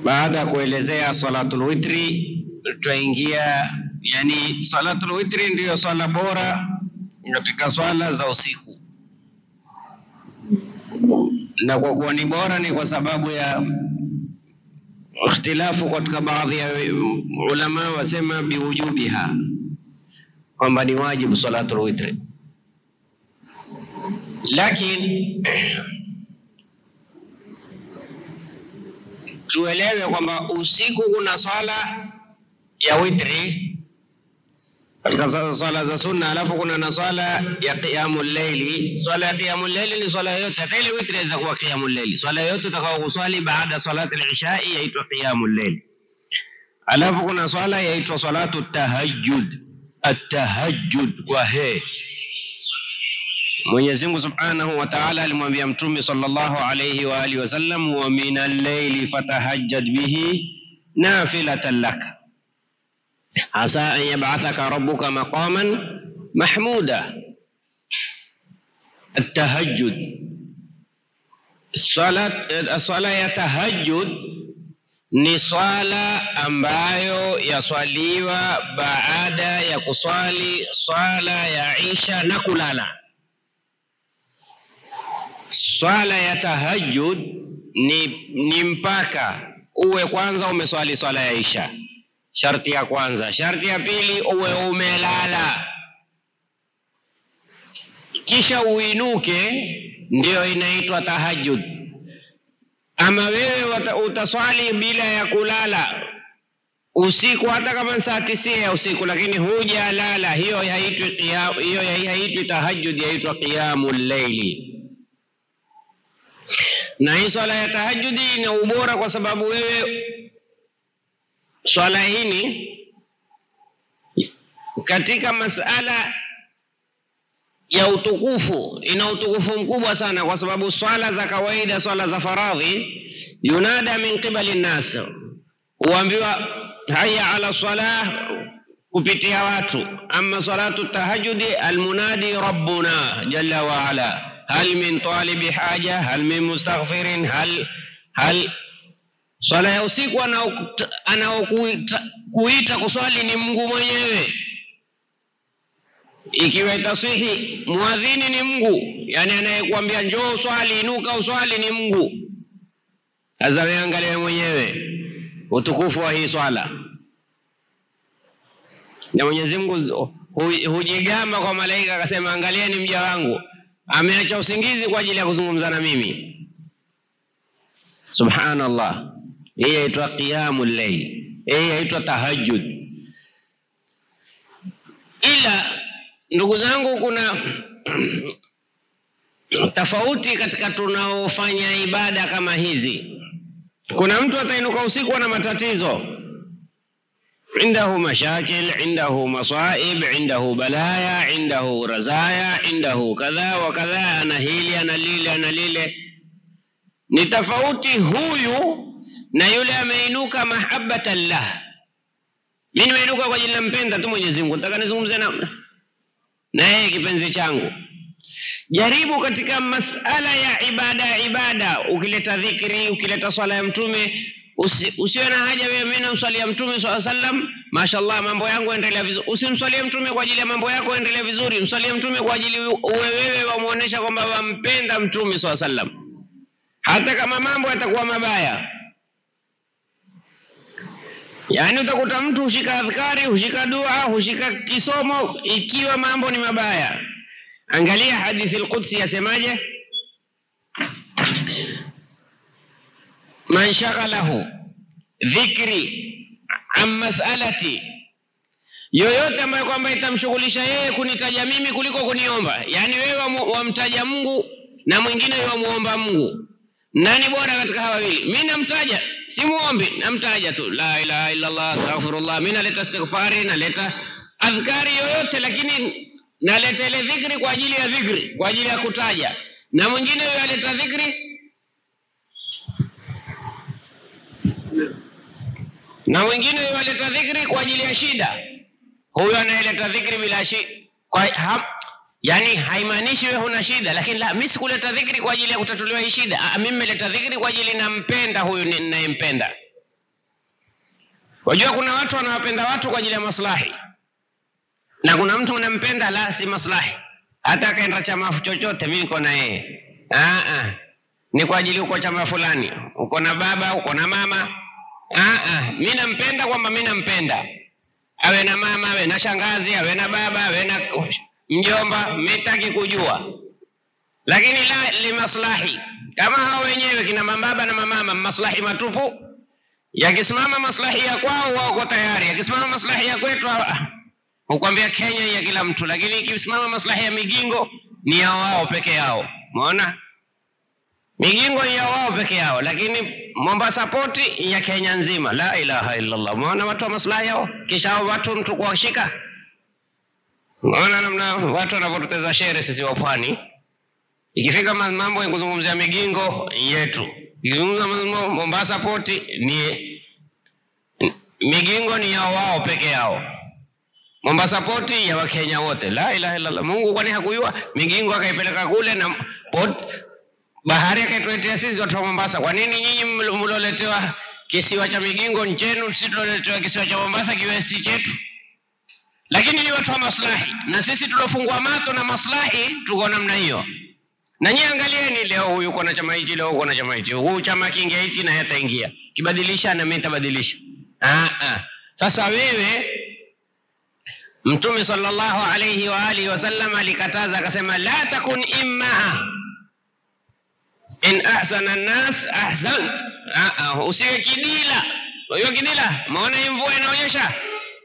baada kuelezea salatul witri tutaingia, yani salatul witri ndiyo swala bora katika swala za usiku, na kwa kuwa ni bora ni kwa sababu ya ikhtilafu katika baadhi ya ulama wasema biwujubiha, kwamba ni wajibu salatul witri. Lakini tuelewe kwamba usiku kuna swala ya witri katika swala za sunna, alafu kuna na swala ya qiyamul layli. Swala ya qiyamul layli ni swala yote, hata ile witri inaweza kuwa qiyamul layli. Swala yote utakao kuswali baada salati al-isha yaitwa qiyamul layli. Alafu kuna swala yaitwa salatu tahajjud. At-tahajjud wa Mwenyezi Mungu Subhanahu wa Ta'ala alimwambia Mtume sallallahu alayhi wa alihi wasallam, wa minal layli fatahajjad bihi nafilatan laka asa an yab'athaka rabbuka maqaman mahmuda. At-tahajjud, swala ya tahajjud ni swala ambayo yaswaliwa baada ya kuswali swala ya Isha na kulala. Swala ya tahajjud ni mpaka uwe kwanza umeswali swala ya Isha, sharti ya kwanza. Sharti ya pili uwe umelala, kisha uinuke, ndio inaitwa tahajjud. Ama wewe utaswali bila ya kulala usiku, hata kama saa 9 ya usiku, lakini hujalala, hiyo haitwi tahajjud, yaitwa qiyamul layli. Na hii swala ya tahajjudi ina ubora kwa sababu wewe swala hii katika masala ya utukufu ina utukufu mkubwa sana, kwa sababu swala za kawaida, swala za faradhi, yunada min qibali an-nas, huambiwa hayya ala salah kupitia watu. Amma salatu tahajjudi almunadi rabbuna jalla wa ala, hal min talibi haja, hal min mustaghfirin, hal swala ya usiku anaokuita kuswali ni Mungu mwenyewe. Ikiwa itasihi muadhini ni Mungu, yani anayekuambia njoo swali, inuka uswali ni Mungu. Sasa wewe angalia mwenyewe utukufu wa hii swala. Na Mwenyezi Mungu hujigamba kwa malaika akasema, angalieni mja wangu ameacha usingizi kwa ajili ya kuzungumza na mimi. Subhanallah. Hii inaitwa qiyamul layl, hii inaitwa tahajjud. Ila ndugu zangu, kuna tofauti katika tunaofanya ibada kama hizi. Kuna mtu atainuka usiku na matatizo, indahu mashakil, indahu masaib, indahu balaya, indahu razaya, indahu kadha wa kadha, ana hili ana lile ana lile. Ni tofauti huyu na yule ameinuka mahabbatan lah. Mimi nimeinuka kwa ajili nampenda tu Mwenyezi Mungu, nataka nizungumze na yeye kipenzi changu. Jaribu katika masala ya ibada, ukileta dhikri, ukileta swala ya Mtume, usiwe na haja wewe mimi namswalia Mtume sallallahu alaihi wasallam, mashaallah mambo yangu endelea vizuri. Usimswalie Mtume kwa ajili ya mambo yako endelea vizuri, mswalie Mtume kwa ajili wewe wamuonesha kwamba wampenda Mtume sallallahu alaihi wasallam, hata kama mambo yatakuwa mabaya. Yani utakuta mtu hushika adhkari, hushika dua, hushika kisomo ikiwa mambo ni mabaya. Angalia hadithi al-Qudsi yasemaje? Man shaghalahu dhikri am mas'alati, yoyote ambaye kwamba itamshughulisha yeye kunitaja mimi kuliko kuniomba. Yani wewe wamtaja Mungu na mwingine wamuomba Mungu, nani bora katika hawa wawili? Mimi namtaja, si muombi, namtaja tu la ilaha illa Allah, astaghfirullah, mimi naleta istighfari, naleta adhkari yoyote, lakini naleta ile dhikri kwa ajili ya dhikri, kwa ajili ya kutaja. Na mwingine yeye aleta dhikri na mwingine yeye aleta dhikri kwa ajili ya shida. Huyo anayeleta dhikri bila shida, yani haimaanishi wewe huna shida, lakini la, mimi sikuleta dhikri kwa ajili ya kutatuliwa hii shida. Mimi nimeleta dhikri kwa ajili nampenda huyu ninayempenda. Wajua kuna watu wanawapenda watu kwa ajili ya maslahi, na kuna mtu unampenda la si maslahi. Hata kaenda chama chochote mimi niko na yeye, ni kwa ajili uko chama fulani, uko na baba, uko na mama. Mimi nampenda kwamba mimi nampenda, awe na mama, awe na shangazi, awe na baba, awe na mjomba, mtaki kujua. Lakini la li maslahi, kama hao wenyewe kina mababa na mama maslahi matupu. Yakisimama maslahi ya kwao wako tayari, yakisimama maslahi ya kwetu ukwambia Kenya ya kila mtu, lakini ikisimama maslahi ya Migingo ni ya wao peke yao. Umeona? Migingo ni ya wao peke yao, lakini Mombasa Port ya Kenya nzima. La ilaha illa Allah. Umeona watu wa maslahi yao, kisha watu mtu kuwashika. Umeona namna watu wanapoteza shere sisi wa pwani. Ikifika mambo ya kuzungumzia Migingo yetu, ikizungumza Mombasa Port ni Migingo ni ya wao peke yao, Mombasa Port ya Wakenya wote. La ilaha illa Allah. Mungu kwani hakujua? Migingo akaipeleka kule na port bahari akaituletea sisi watu wa Mombasa. Kwa nini nyinyi mloletewa kisiwa cha Migingo nchenu, sisi tuloletewa kisiwa cha Mombasa kiwe si chetu? Lakini ni watu wa maslahi, na sisi tulofungwa mato na maslahi tuko namna hiyo. Na nyinyi angalieni, leo huyu uko na chama hichi, leo uko na chama hichi, huyu chama kingia hichi na yataingia, kibadilisha na mimi nitabadilisha. Sasa wewe, Mtume sallallahu alayhi wa alihi wasallam alikataza akasema, la takun imma in ahsana an-nas ahsant. Usiwe kidila. Wewe kidila, maana hii mvua inaonyesha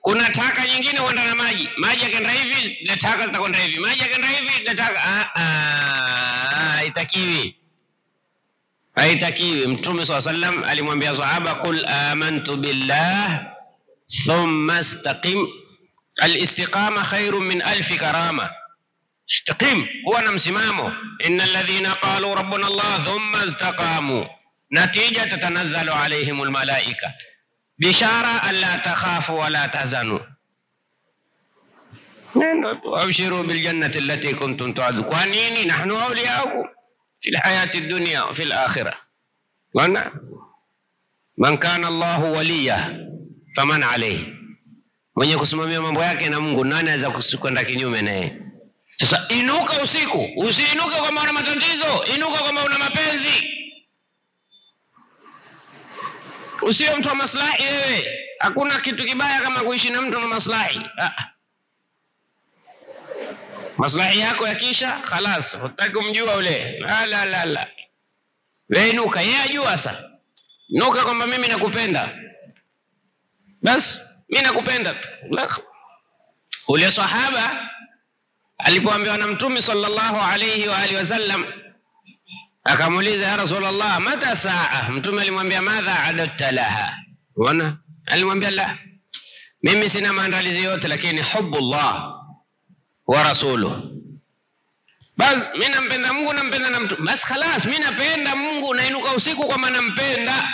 kuna taka nyingine huenda na maji. Maji yakaenda hivi, na taka zitakwenda hivi. Maji yakaenda hivi, na taka haitakiwi. Haitakiwi. Mtume sallallahu alayhi wasallam alimwambia sahaba, qul amantu billah thumma istaqim. Al-istiqama khairun min alf karama. Istaqim, huwa na msimamo. Innal ladhina qalu rabbuna Allah thumma istaqamu natija tatanazzalu alayhimul malaika bishara alla takhafu wa la tahzanu abshiru bil jannati allati kuntum tu'adun. Kwa nini? Nahnu awliyaukum fil hayati dunya wa fil akhirah. Wana man kana Allahu waliya faman alayhi, mwenye kusimamia mambo yake na Mungu, nani anaweza kwenda kinyume naye? Sasa inuka usiku, usiinuke kama una matatizo, inuka kama una mapenzi. Usiwe mtu wa maslahi wewe. Hakuna kitu kibaya kama kuishi na mtu na maslahi. Maslahi yako yakisha, khalas, hutaki kumjua ule. La. Wewe inuka, yeye ajua sasa. Inuka kwamba mimi nakupenda. Bas, mimi nakupenda tu. Ule sahaba alipoambiwa na Mtume sallallahu alayhi wa alihi wasallam, akamuuliza, ya Rasulullah, mata saa? Mtume alimwambia, madha adatta laha? Wana alimwambia, la, mimi sina maandalizi yote, lakini hubbullah wa rasuluhu. Bas mimi nampenda Mungu, nampenda na mtu. Bas khalas, mimi napenda Mungu, nainuka usiku kwa maana nampenda,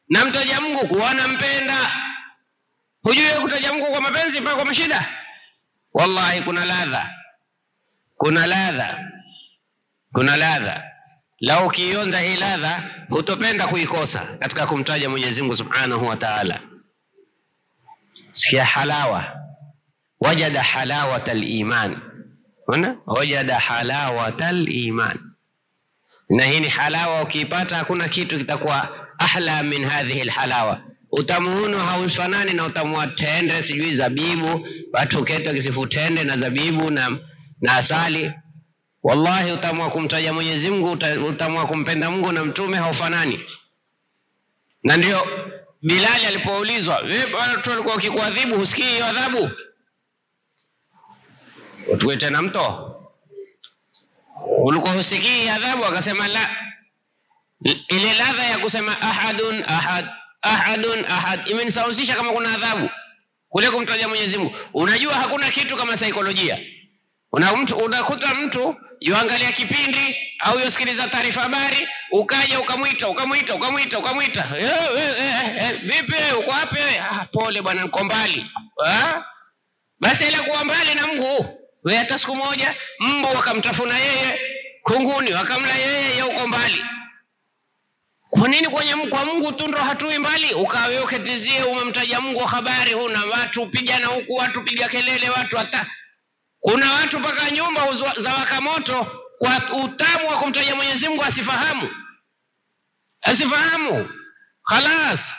namtaja Mungu kwa nampenda. Hujui kutaja Mungu kwa mapenzi mpaka kwa mashida? Wallahi kuna ladha. Kuna ladha. Lau ukionda hii ladha, hutopenda kuikosa katika kumtaja Mwenyezi Mungu Subhanahu wa Ta'ala. Sikia halawa. Wajada halawatal iman. Unaona? Wajada halawatal iman. Na hii ni halawa, ukipata hakuna kitu kitakuwa ahla min hadhihi alhalawa. Utamu haufanani na utamu wa tende, sijui zabibu, watu keto kisifu tende na zabibu na asali. Wallahi utamu wa kumtaja Mwenyezi Mungu, utamu wa kumpenda Mungu na mtume haufanani. Na ndio Bilal alipoulizwa, wewe watu walikuwa wakikuadhibu husikii hiyo adhabu? Utuete na mto, ulikuwa husikii adhabu? Akasema la. Ile ladha ya kusema ahadun ahad imenisahusisha kama kuna adhabu kule kumtaja Mwenyezi Mungu. Unajua hakuna kitu kama saikolojia. Unakuta mtu yuangalia kipindi au yusikiliza taarifa habari, ukaja ukamwita. Vipi uko wapi? Pole bwana, niko mbali. Basi ile kuwa mbali na Mungu, wewe hata siku moja mbu wakamtafuna yeye, kunguni wakamla yeye, uko mbali. Kwa nini kwa Mungu tu ndo hatui mbali? Ukawe uketizie umemtaja Mungu habari, huna watu pigana huku, watu piga kelele, watu hata kuna watu paka nyumba za waka moto kwa utamu wa kumtaja Mwenyezi Mungu asifahamu. Khalas.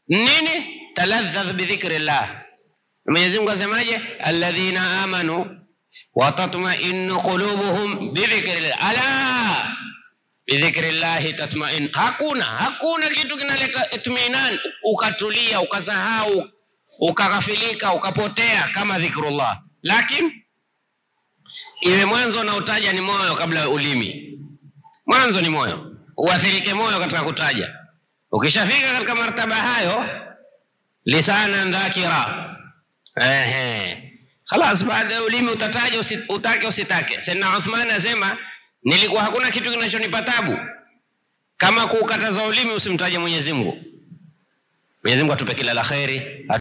Nini? Taladhdh bi dhikrillah. Mwenyezi Mungu asemaje? Alladhina amanu wa tatma'innu qulubuhum bi dhikrillah. Ala bi dhikrillah tatma'in. Hakuna kitu kinaleta itminan, ukatulia, ukasahau, ukaghafilika, ukapotea kama dhikrullah. Lakini iwe mwanzo na utaja ni moyo kabla ulimi. Mwanzo ni moyo. Uathirike moyo katika kutaja. Ukishafika katika martaba hayo, lisana dhakira. Khalas, baada ya ulimi utataja, utake usitake. Sayyidina Uthman anasema nilikuwa hakuna kitu kinachonipa taabu kama kukataza ulimi usimtaje Mwenyezi Mungu. Mwenyezi Mungu atupe kila la kheri.